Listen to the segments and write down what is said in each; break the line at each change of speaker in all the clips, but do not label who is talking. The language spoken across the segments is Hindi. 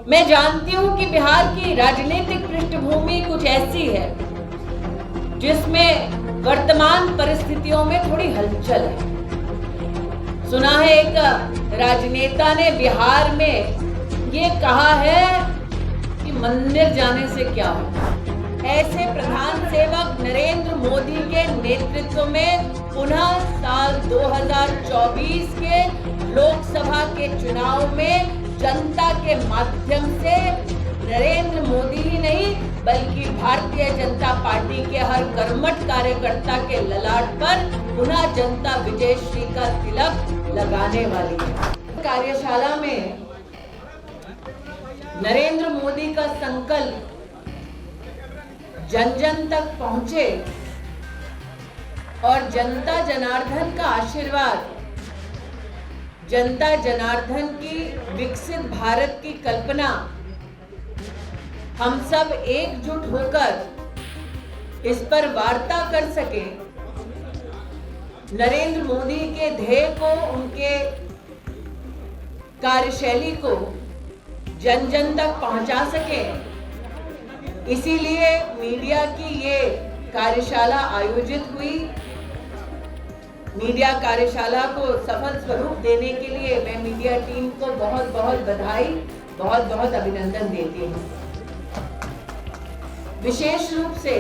मैं जानती हूं कि बिहार की राजनीतिक पृष्ठभूमि कुछ ऐसी है जिसमें वर्तमान परिस्थितियों में थोड़ी हलचल है। सुना है एक राजनेता ने बिहार में ये कहा है कि मंदिर जाने से क्या होगा। ऐसे प्रधान सेवक नरेंद्र मोदी के नेतृत्व में पुनः साल 2024 के लोकसभा के चुनाव में जनता के माध्यम से नरेंद्र मोदी ही नहीं बल्कि भारतीय जनता पार्टी के हर कर्मठ कार्यकर्ता के ललाट पर पुनः जनता विजयश्री का तिलक लगाने वाली है। कार्यशाला में नरेंद्र मोदी का संकल्प जन जन तक पहुंचे और जनता जनार्दन का आशीर्वाद, जनता जनार्दन की विकसित भारत की कल्पना हम सब एकजुट होकर इस पर वार्ता कर सके, नरेंद्र मोदी के ध्येय को, उनके कार्यशैली को जन जन तक पहुंचा सके। इसीलिए मीडिया की ये कार्यशाला आयोजित हुई। मीडिया कार्यशाला को सफल स्वरूप देने के लिए मैं मीडिया टीम को बहुत बहुत बधाई, बहुत बहुत अभिनंदन देती हूँ। विशेष रूप से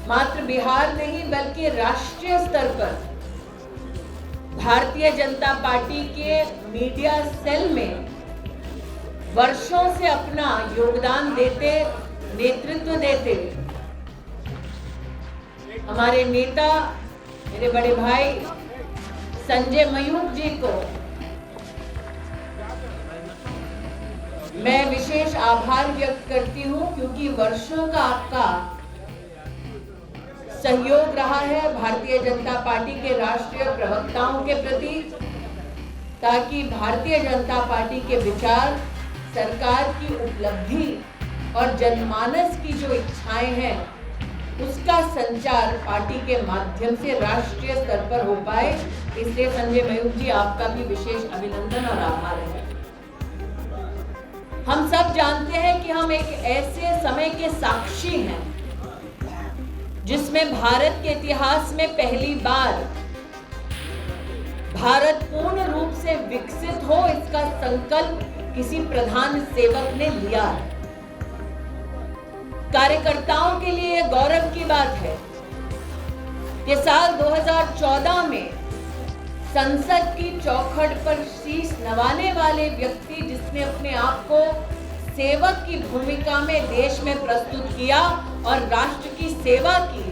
मात्र बिहार नहीं बल्कि राष्ट्रीय स्तर पर भारतीय जनता पार्टी के मीडिया सेल में वर्षों से अपना योगदान देते, नेतृत्व देते हमारे नेता, मेरे बड़े भाई संजय मयूख जी को मैं विशेष आभार व्यक्त करती हूं, क्योंकि वर्षों का आपका सहयोग रहा है भारतीय जनता पार्टी के राष्ट्रीय प्रवक्ताओं के प्रति, ताकि भारतीय जनता पार्टी के विचार, सरकार की उपलब्धि और जनमानस की जो इच्छाएं हैं उसका संचार पार्टी के माध्यम से राष्ट्रीय स्तर पर हो पाए। इसलिए संजय मयूख जी आपका भी विशेष अभिनंदन और आभार है। हम सब जानते हैं कि हम एक ऐसे समय के साक्षी हैं जिसमें भारत के इतिहास में पहली बार भारत पूर्ण रूप से विकसित हो, इसका संकल्प किसी प्रधान सेवक ने लिया है। कार्यकर्ताओं के लिए गौरव की बात है कि साल 2014 में संसद की चौखट पर शीश नवाने वाले व्यक्ति, जिसने अपने आप को सेवक की भूमिका में देश में प्रस्तुत किया और राष्ट्र की सेवा की,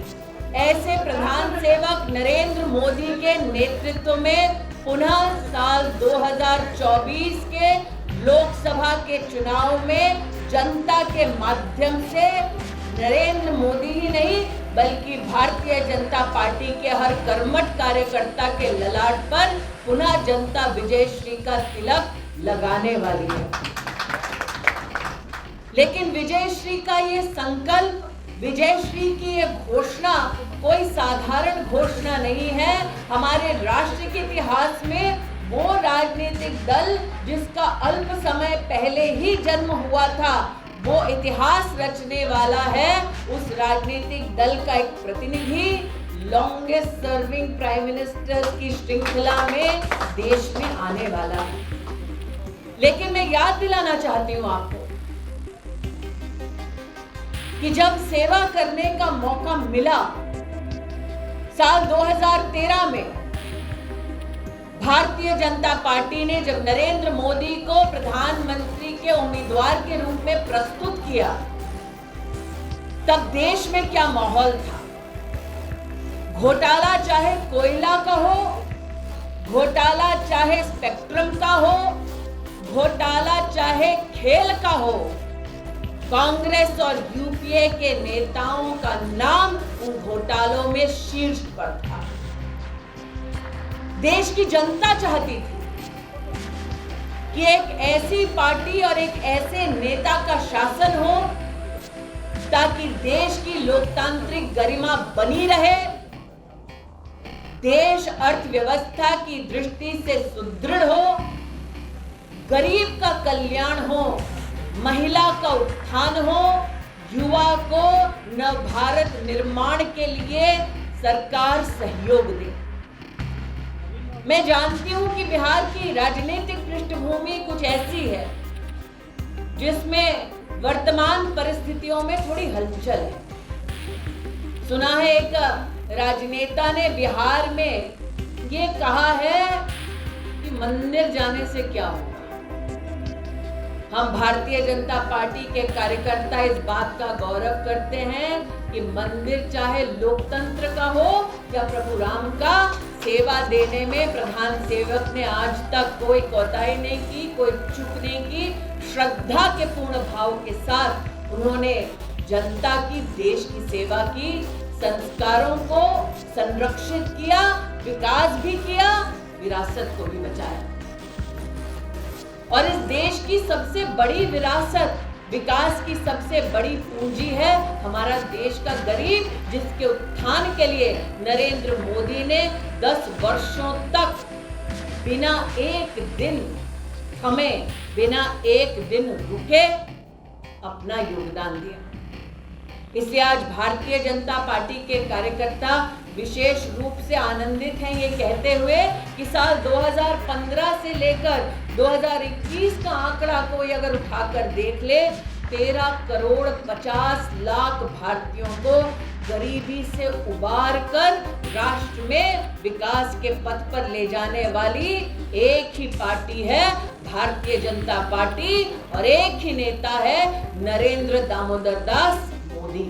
ऐसे प्रधान सेवक नरेंद्र मोदी के नेतृत्व में पुनः साल 2024 के लोकसभा के चुनाव में जनता के माध्यम से नरेंद्र मोदी ही नहीं बल्कि भारतीय जनता पार्टी के हर कर्मठ कार्यकर्ता के ललाट पर पुनः जनता विजयश्री का तिलक लगाने वाली है। लेकिन विजयश्री का ये संकल्प, विजयश्री की ये घोषणा कोई साधारण घोषणा नहीं है। हमारे राष्ट्र के इतिहास में वो राजनीतिक दल जिसका अल्प समय पहले ही जन्म हुआ था, वो इतिहास रचने वाला है। उस राजनीतिक दल का एक प्रतिनिधि लॉन्गेस्ट सर्विंग प्राइम मिनिस्टर की श्रृंखला में देश में आने वाला है। लेकिन मैं याद दिलाना चाहती हूं आपको कि जब सेवा करने का मौका मिला साल 2013 में, भारतीय जनता पार्टी ने जब नरेंद्र मोदी को प्रधानमंत्री के उम्मीदवार के रूप में प्रस्तुत किया, तब देश में क्या माहौल था। घोटाला चाहे कोयला का हो, घोटाला चाहे स्पेक्ट्रम का हो, घोटाला चाहे खेल का हो, कांग्रेस और यूपीए के नेताओं का नाम उन घोटालों में शीर्ष पर था। देश की जनता चाहती थी कि एक ऐसी पार्टी और एक ऐसे नेता का शासन हो ताकि देश की लोकतांत्रिक गरिमा बनी रहे, देश अर्थव्यवस्था की दृष्टि से सुदृढ़ हो, गरीब का कल्याण हो हो, महिला का उत्थान हो, युवा को नव भारत निर्माण के लिए सरकार सहयोग दे। मैं जानती हूं कि बिहार की राजनीतिक पृष्ठभूमि कुछ ऐसी है जिसमें वर्तमान परिस्थितियों में थोड़ी हलचल है। सुना है एक राजनेता ने बिहार में ये कहा है कि मंदिर जाने से क्या होगा। हम भारतीय जनता पार्टी के कार्यकर्ता इस बात का गौरव करते हैं कि मंदिर चाहे लोकतंत्र का हो या प्रभु राम का, सेवा देने में प्रधान सेवक ने आज तक कोई कोताही नहीं की, कोई चूक नहीं की। श्रद्धा के पूर्ण भाव के साथ उन्होंने जनता की, देश की सेवा की, संस्कारों को संरक्षित किया, विकास भी किया, विरासत को भी बचाया। और इस देश की सबसे बड़ी विरासत, विकास की सबसे बड़ी पूंजी है हमारा देश का गरीब, जिसके उत्थान के लिए नरेंद्र मोदी ने 10 वर्षों तक बिना एक दिन थमे, बिना एक दिन रुके अपना योगदान दिया। इसलिए आज भारतीय जनता पार्टी के कार्यकर्ता विशेष रूप से आनंदित हैं ये कहते हुए कि साल 2015 से लेकर 2021 का आंकड़ा कोई अगर उठाकर देख ले, 13 करोड़ 50 लाख भारतीयों को गरीबी से उबार कर राष्ट्र में विकास के पथ पर ले जाने वाली एक ही पार्टी है भारतीय जनता पार्टी, और एक ही नेता है नरेंद्र दामोदर दास मोदी।